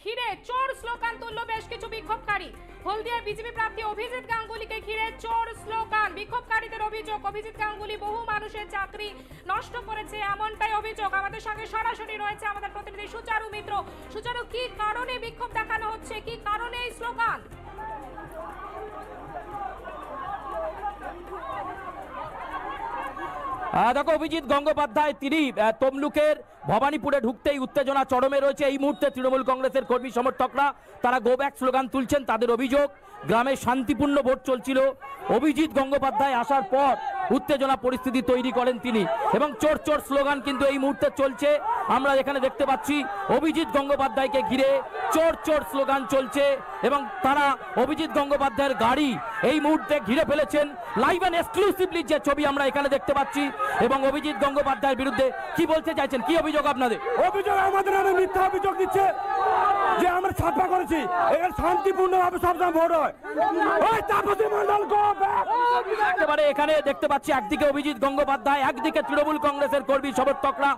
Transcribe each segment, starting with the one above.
ঘিরে চোর স্লোগান তুলল বেশ কিছু বিক্ষোভকারী। হলদিয়ার বিজেপি প্রার্থী অভিজিৎ গাঙ্গুলিকে ঘিরে চোর স্লোগান। বিক্ষোভকারীদের অভিযোগ, অভিজিৎ গাঙ্গুলি বহু মানুষের চাকরি নষ্ট করেছে, এমনটাই অভিযোগ। আমাদের সঙ্গে সরাসরি রয়েছে আমাদের প্রতিনিধি সুচারু মিত্র। সুচারু, কি কারণে বিক্ষোভ দেখানো হচ্ছে, কি কারণে এই স্লোগান? দেখো, অভিজিৎ গঙ্গোপাধ্যায় তিনি তমলুকের ভবানীপুরে ঢুকতেই উত্তেজনা চরমে রয়েছে। এই মুহূর্তে তৃণমূল কংগ্রেসের কর্মী সমর্থকরা তারা গো ব্যাক স্লোগান তুলছেন। তাদের অভিযোগ, গ্রামে শান্তিপূর্ণ ভোট চলছিল, অভিজিৎ গঙ্গোপাধ্যায় আসার পর উত্তেজনা পরিস্থিতি তৈরি করেন তিনি, এবং চোর চোর স্লোগান কিন্তু এই মুহূর্তে চলছে। আমরা এখানে দেখতে পাচ্ছি অভিজিৎ গঙ্গোপাধ্যায়কে ঘিরে চোর চোর স্লোগান চলছে, এবং তারা অভিজিৎ গঙ্গোপাধ্যায়ের গাড়ি এই মুহূর্তে ঘিরে ফেলেছেন। লাইভ অ্যান্ড এক্সক্লুসিভলি যে ছবি আমরা এখানে দেখতে পাচ্ছি, এবং অভিজিৎ গঙ্গোপাধ্যায়ের বিরুদ্ধে কি বলতে চাইছেন, কি অভিযোগ আপনাদের? অভিযোগ আমাদের নামে মিথ্যা অভিযোগ দিচ্ছে যে আমরা ছাপা করেছি, এর শান্তিপূর্ণভাবে সবসময় ভোট হয়। ওই তাপসী মণ্ডল গো ব্যাক। একেবারে এখানে দেখতে পাচ্ছি একদিকে অভিজিৎ গঙ্গোপাধ্যায়, একদিকে তৃণমূল কংগ্রেসের কর্মী সমর্থকরা।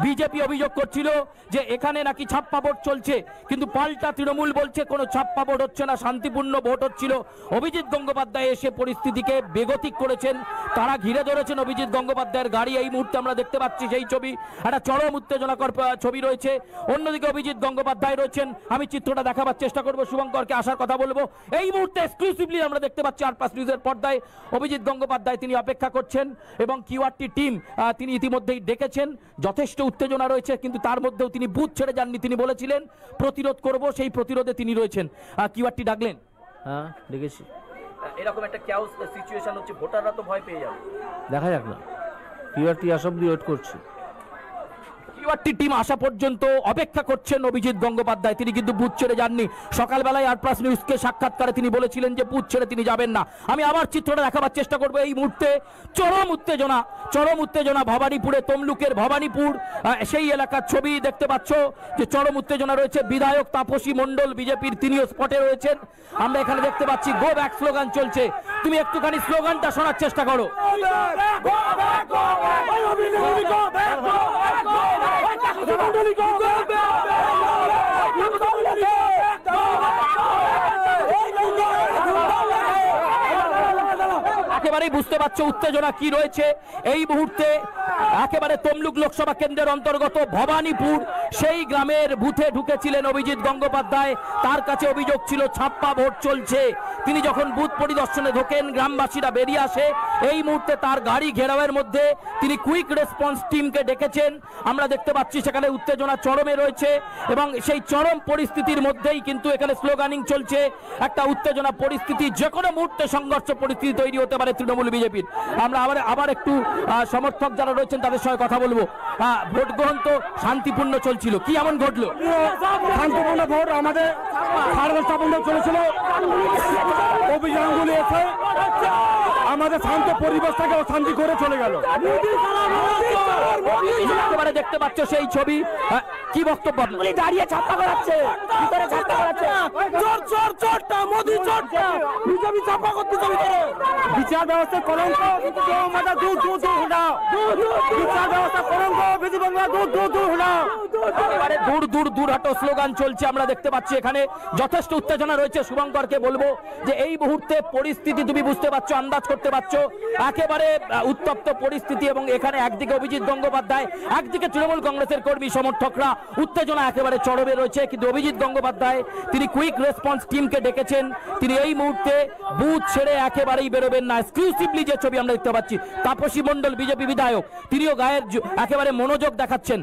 বিজেপি অভিযোগ করছিল যে এখানে নাকি ছাপ্পা ভোট চলছে, কিন্তু পাল্টা তৃণমূল বলছে কোনো ছাপ্পা ভোট হচ্ছে না, শান্তিপূর্ণ ভোট হচ্ছিল। অভিজিৎ গঙ্গোপাধ্যায় এসে পরিস্থিতিকে বেগতিক করেছেন, তারা ঘিরে ধরেছেন অভিজিৎ গঙ্গোপাধ্যায়ের গাড়ি। এই মুহূর্তে আমরা দেখতে পাচ্ছি সেই ছবি, একটা চরম উত্তেজনাকর ছবি রয়েছে। অন্যদিকে অভিজিৎ গঙ্গোপাধ্যায় রয়েছেন, আমি চিত্রটা দেখাবার চেষ্টা করবো, শুভঙ্করকে আসার কথা বলবো। এই মুহূর্তে এক্সক্লুসিভলি আমরা দেখতে পাচ্ছি আর++ নিউজের পর্দায় অভিজিৎ গঙ্গোপাধ্যায় তিনি অপেক্ষা করছেন, এবং কিউআরটি টিম তিনি ইতিমধ্যেই ডেকেছেন। যথেষ্ট উত্তেজনা রয়েছে, কিন্তু তার মধ্যেও তিনি বুথ ছেড়ে যাননি। তিনি বলেছিলেন প্রতিরোধ করব, সেই প্রতিরোধে তিনি রয়েছেন। কিউআরটি ডাকলেন? হ্যাঁ, ডেকেছি। এরকম একটা ক্যাওস সিচুয়েশন হচ্ছে, ভোটাররা তো ভয় পেয়ে যাবে। দেখা যাক না, কিউআরটি আসব দিয়ে ওয়েট করছি। কিউআরটি টিম আসা পর্যন্ত অপেক্ষা করছেন অভিজিৎ গঙ্গোপাধ্যায়, তিনি কিন্তু বুথ ছেড়ে যাননি। সকালবেলায় আর+ নিউজকে সাক্ষাৎকারে তিনি বলেছিলেন যে বুথ ছেড়ে তিনি যাবেন না। আমি আবার চিত্রটা দেখাবার চেষ্টা করবো। এই মুহূর্তে চরম উত্তেজনা ভবানীপুরে, তমলুকের ভবানীপুর সেই এলাকার ছবি দেখতে পাচ্ছ যে চরম উত্তেজনা রয়েছে। বিধায়ক তাপসী মণ্ডল বিজেপির, তিনিও স্পটে রয়েছেন। আমরা এখানে দেখতে পাচ্ছি গো ব্যাক স্লোগান চলছে। তুমি একটুখানি স্লোগানটা শোনার চেষ্টা করো। একেবারেই বুঝতে পারছো উত্তেজনা কি রয়েছে এই মুহূর্তে। একেবারে তমলুক লোকসভা কেন্দ্রের অন্তর্গত ভবানীপুর সেই গ্রামের বুথে ঢুকেছিলেন অভিজিৎ গঙ্গোপাধ্যায়। তার কাছে অভিযোগ ছিল ছাপ্পা ভোট চলছে। তিনি যখন বুথ পরিদর্শনে ঢোকেন, গ্রামবাসীরা বেরিয়ে আসে। এই মুহূর্তে তার গাড়ি ঘেরাওয়ের মধ্যে তিনি কুইক রেসপন্স টিমকে ডেকেছেন। আমরা দেখতে পাচ্ছি সেখানে উত্তেজনা চরমে রয়েছে, এবং সেই চরম পরিস্থিতির মধ্যেই কিন্তু এখানে স্লোগানিং চলছে। একটা উত্তেজনা পরিস্থিতি, যে কোনো মুহূর্তে সংঘর্ষ পরিস্থিতি তৈরি হতে পারে তৃণমূল বিজেপির। আমরা আবার একটু সমর্থক যারা রয়েছেন তাদের সঙ্গে কথা বলবো। ভোট গ্রহণ তো শান্তিপূর্ণ চলছিল, কি এমন ঘটলো? শান্তিপূর্ণ ভোট আমাদের 10:30 পর্যন্ত চলেছিল। অভিজিৎ গাঙ্গুলি এসে আমাদের শান্ত পরিবেশটাকে অশান্তি করে চলে গেল। একেবারে দেখতে পাচ্ছ সেই ছবি। কি বক্তব্য? দাঁড়িয়ে ছাপ্পা করাচ্ছে, ভিতরে ছাপ্পা করাচ্ছে। চোর চোর চোরটা, মোদি চোরটা, বিজেপি ছাপ্পা করতে চলেছে। বিচার ব্যবস্থা কলঙ্ক, আমাদের দূর দূর দূর হটাও। বিচার ব্যবস্থা কলঙ্ক, বিজেপি বাংলা দূর দূর দূর হটাও। একেবারে দূর দূর দূর হটো স্লোগান চলছে। আমরা দেখতে পাচ্ছি এখানে যথেষ্ট উত্তেজনা রয়েছে। শুভঙ্করকে বলবো যে এই মুহূর্তে পরিস্থিতি তুমি বুঝতে পারছো, আন্দাজ করতে পারছো, একেবারে উত্তপ্ত পরিস্থিতি। এবং এখানে একদিকে অভিজিৎ গঙ্গোপাধ্যায়, একদিকে তৃণমূল কংগ্রেসের কর্মী সমর্থকরা, উত্তেজনা একেবারে চরমে রয়েছে। কিন্তু অভিজিৎ গঙ্গোপাধ্যায় তিনি কুইক রেসপন্স টিমকে ডেকেছেন। তিনি এই মুহূর্তে বুথ ছেড়ে একেবারেই বেরোবেন না। এক্সক্লুসিভলি যে ছবি আমরা দেখতে পাচ্ছি, তাপসী মণ্ডল বিজেপি বিধায়ক, তিনিও গায়ের একেবারে মনোযোগ দেখাচ্ছেন।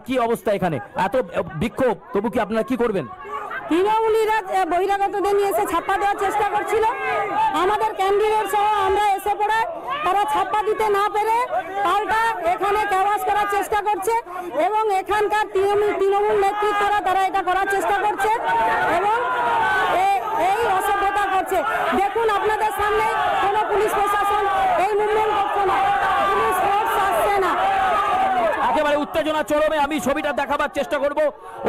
কি অবস্থা এখানে? এত বিক্ষোভ, তবু কি আপনারা কি করবেন? তৃণমূলীরা বহিরাগতদের নিয়ে এসে ছাপ্পা দেওয়ার চেষ্টা করছিল। আমাদের ক্যান্ডিডেট সহ আমরা এসে পড়ে তারা ছাপ্পা দিতে না পেরে পাল্টা এখানে ক্যাওয়াস করার চেষ্টা করছে, এবং এখানকার তৃণমূল নেতৃত্বরা তারা এটা করার চেষ্টা করছে এবং এই অসভ্যতা করছে। দেখুন আপনাদের সামনে কোনো পুলিশ প্রশাসন এই মুভমেন্ট করছে না, পুলিশ ফোর্স আসছে না। একেবারে উত্তেজনা চরমে। আমি ছবিটা দেখাবার চেষ্টা করব।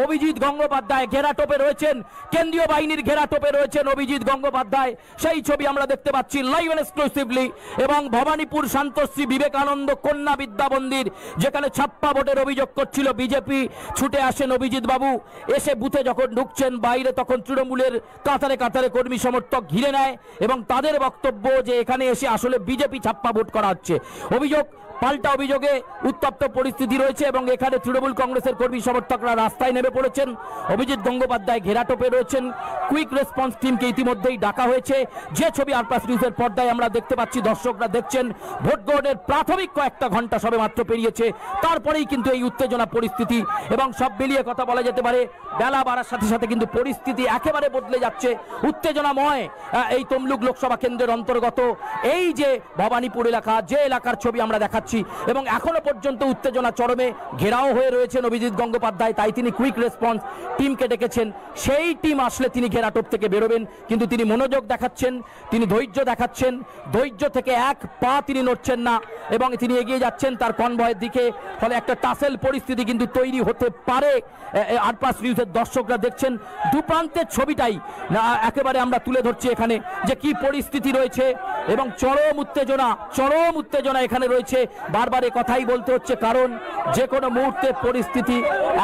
অভিজিৎ গঙ্গোপাধ্যায় ঘেরাটোপে রয়েছেন, কেন্দ্রীয় বাহিনীর ঘেরাটোপে রয়েছেন অভিজিৎ গঙ্গোপাধ্যায়, সেই ছবি আমরা দেখতে পাচ্ছি লাইভ এন্ড এক্সক্লুসিভলি। এবং ভবানীপুর শান্তশ্রী বিবেকানন্দ কন্যা বিদ্যা মন্দির, যেখানে ছাপ্পা ভোটের অভিযোগ করছিল বিজেপি, ছুটে আসেন অভিজিৎ বাবু। এসে বুথে যখন ঢুকছেন বাইরে তখন তৃণমূলের কাতারে কাতারে কর্মী সমর্থক ঘিরে নেয় এবং তাদের বক্তব্য যে এখানে এসে আসলে বিজেপি ছাপ্পা ভোট করা হচ্ছে। অভিযোগ, পাল্টা অভিযোগে উত্তপ্ত পরিস্থিতি রয়েছে এবং এখানে তৃণমূল কংগ্রেসের কর্মী সমর্থকরা রাস্তায় নেমে পড়েছেন। অভিজিৎ গঙ্গোপাধ্যায় ঘেরাটোপে রয়েছেন। কুইক রেসপন্স টিমকে ইতিমধ্যেই ডাকা হয়েছে। যে ছবি আরপ্লাস নিউজের পর্দায় আমরা দেখতে পাচ্ছি, দর্শকরা দেখছেন, ভোট গ্রহণের প্রাথমিক কয়েকটা ঘন্টা সবে মাত্র পেরিয়েছে, তারপরেই কিন্তু এই উত্তেজনা পরিস্থিতি এবং সব মিলিয়ে কথা বলা যেতে পারে বেলা বাড়ার সাথে সাথে কিন্তু পরিস্থিতি একেবারে বদলে যাচ্ছে। উত্তেজনাময় এই তমলুক লোকসভা কেন্দ্রের অন্তর্গত এই যে ভবানীপুর এলাকা, যে এলাকার ছবি আমরা দেখাচ্ছি, এবং এখনো পর্যন্ত উত্তেজনা চরমে। ঘেরাও হয়ে রয়েছেন অভিজিৎ গঙ্গোপাধ্যায়, তাই তিনি কুইক রেসপন্স টিমকে ডেকেছেন। সেই টিম আসলে তিনি ঘেরাটোপ থেকে বেরোবেন, কিন্তু তিনি মনোযোগ দেখাচ্ছেন, তিনি ধৈর্য দেখাচ্ছেন, ধৈর্য থেকে এক পা তিনি নড়ছেন না এবং তিনি এগিয়ে যাচ্ছেন তার কনভয়ের দিকে। ফলে একটা টাসেল পরিস্থিতি কিন্তু তৈরি হতে পারে। আরপ্লাস নিউজের দর্শকরা দেখছেন দুপ্রান্তের ছবিটাই একেবারে আমরা তুলে ধরছি এখানে, যে কি পরিস্থিতি রয়েছে এবং চরম উত্তেজনা এখানে রয়েছে। বারবার এ কথাই বলতে হচ্ছে, কারণ যে কোনো মুহূর্তে পরিস্থিতি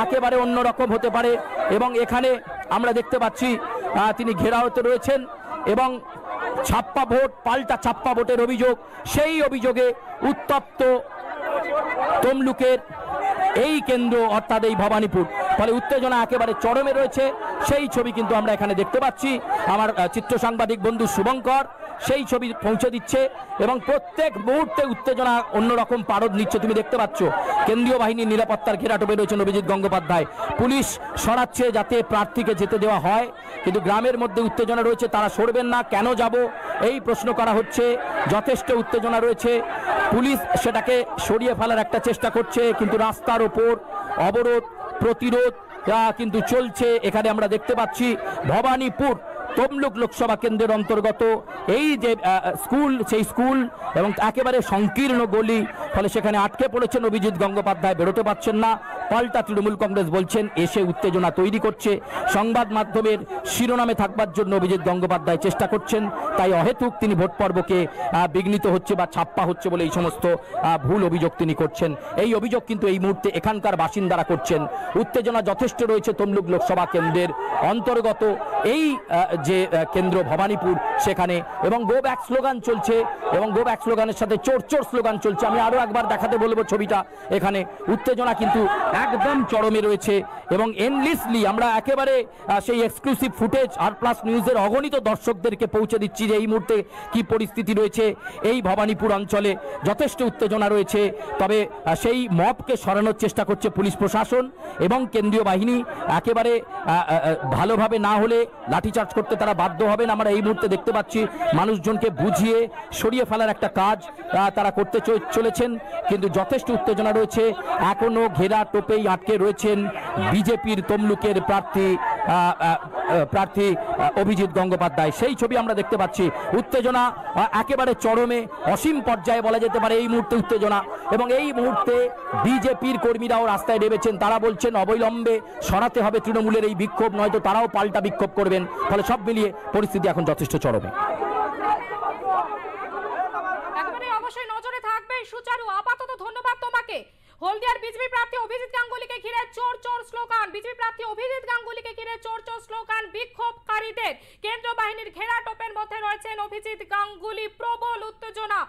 একেবারে অন্যরকম হতে পারে। এবং এখানে আমরা দেখতে পাচ্ছি তিনি ঘেরাওতে রয়েছেন এবং ছাপ্পা ভোট, পাল্টা ছাপ্পা ভোটের অভিযোগ, সেই অভিযোগে উত্তপ্ত তমলুকের এই কেন্দ্র অর্থাৎ এই ভবানীপুর। ফলে উত্তেজনা একেবারে চরমে রয়েছে, সেই ছবি কিন্তু আমরা এখানে দেখতে পাচ্ছি। আমার চিত্র সাংবাদিক বন্ধু শুভঙ্কর সেই ছবি পৌঁছে দিচ্ছে এবং প্রত্যেক মুহূর্তে উত্তেজনা অন্যরকম পারদ নিচ্ছে। তুমি দেখতে পাচ্ছ কেন্দ্রীয় বাহিনীর নিরাপত্তার ঘেরাটোপে রয়েছেন অভিজিৎ গঙ্গোপাধ্যায়। পুলিশ সরাচ্ছে যাতে প্রার্থীকে যেতে দেওয়া হয়, কিন্তু গ্রামের মধ্যে উত্তেজনা রয়েছে, তারা সরবেন না। কেন যাব এই প্রশ্ন করা হচ্ছে। যথেষ্ট উত্তেজনা রয়েছে, পুলিশ সেটাকে সরিয়ে ফেলার একটা চেষ্টা করছে, কিন্তু রাস্তার ওপর অবরোধ প্রতিরোধ কিন্তু চলছে। এখানে আমরা দেখতে পাচ্ছি ভবানীপুর তমলুক লোকসভা কেন্দ্রের অন্তর্গত এই যে স্কুল, সেই স্কুল এবং একেবারে সংকীর্ণ গলি, ফলে সেখানে আটকে পড়েছেন অভিজিৎ গঙ্গোপাধ্যায়, বেরোতে পারছেন না। পাল্টা তৃণমূল কংগ্রেস বলছেন এসে উত্তেজনা তৈরি করছে, সংবাদ মাধ্যমের শিরোনামে থাকবার জন্য অভিজিৎ গঙ্গোপাধ্যায় চেষ্টা করছেন, তাই অহেতুক তিনি ভোট পর্বকে বিঘ্নিত হচ্ছে বা ছাপ্পা হচ্ছে বলে এই সমস্ত ভুল অভিযোগ তিনি করছেন। এই অভিযোগ কিন্তু এই মুহূর্তে এখানকার বাসিন্দারা করছেন। উত্তেজনা যথেষ্ট রয়েছে তমলুক লোকসভা কেন্দ্রের অন্তর্গত এই যে কেন্দ্র ভবানীপুর সেখানে, এবং গো ব্যাক স্লোগান চলছে এবং গো ব্যাক স্লোগানের সাথে চোর চোর স্লোগান চলছে। আমি আরো একবার দেখাতে বলবো ছবিটা। এখানে উত্তেজনা কিন্তু একদম চরমে রয়েছে এবং এনলিসলি আমরা একেবারে সেই এক্সক্লুসিভ ফুটেজ আরপ্লাস নিউজের অগণিত দর্শকদেরকে পৌঁছে দিচ্ছি যে এই মুহূর্তে কি পরিস্থিতি রয়েছে এই ভবানীপুর অঞ্চলে। যথেষ্ট উত্তেজনা রয়েছে, তবে সেই মবকে সরানোর চেষ্টা করছে পুলিশ প্রশাসন এবং কেন্দ্রীয় বাহিনী। একেবারে ভালোভাবে না হলে লাঠিচার্জ করতে তারা বাধ্য হবেন। আমরা এই মুহূর্তে দেখতে পাচ্ছি মানুষজনকে বুঝিয়ে সরিয়ে ফেলার একটা কাজ তারা করতে চলেছেন, কিন্তু যথেষ্ট উত্তেজনা রয়েছে। এখনো ঘেরা টোপেই আটকে রয়েছেন বিজেপির তমলুকের প্রার্থী অভিজিৎ গঙ্গোপাধ্যায়। সেই ছবি আমরা দেখতে পাচ্ছি। উত্তেজনা একেবারে চরমে, অসীম পর্যায়ে বলা যেতে পারে এই মুহূর্তে উত্তেজনা। এবং এই মুহূর্তে বিজেপির কর্মীরাও রাস্তায় নেমেছেন, তারা বলছেন অবিলম্বে সরাতে হবে তৃণমূলের এই বিক্ষোভ, নয়তো তারাও পাল্টা বিক্ষোভ করবেন। ফলে সব মিলিয়ে পরিস্থিতি এখন যথেষ্ট চরমে। অবশ্যই নজরে থাকবে সুচারু। আপাতত ধন্যবাদ তোমাকে। হলদিয়ার বিজেপি প্রার্থী অভিজিৎ গাঙ্গুলিকে ঘিরে চোর চোর স্লোগান, বিজেপি প্রার্থী অভিজিৎ গাঙ্গুলিকে ঘিরে চোর চোর স্লোগান বিক্ষোভকারীদের। কেন্দ্রীয় বাহিনীর ঘেরা টোপের মধ্যে রয়েছেন অভিজিৎ গাঙ্গুলি। প্রবল উত্তেজনা।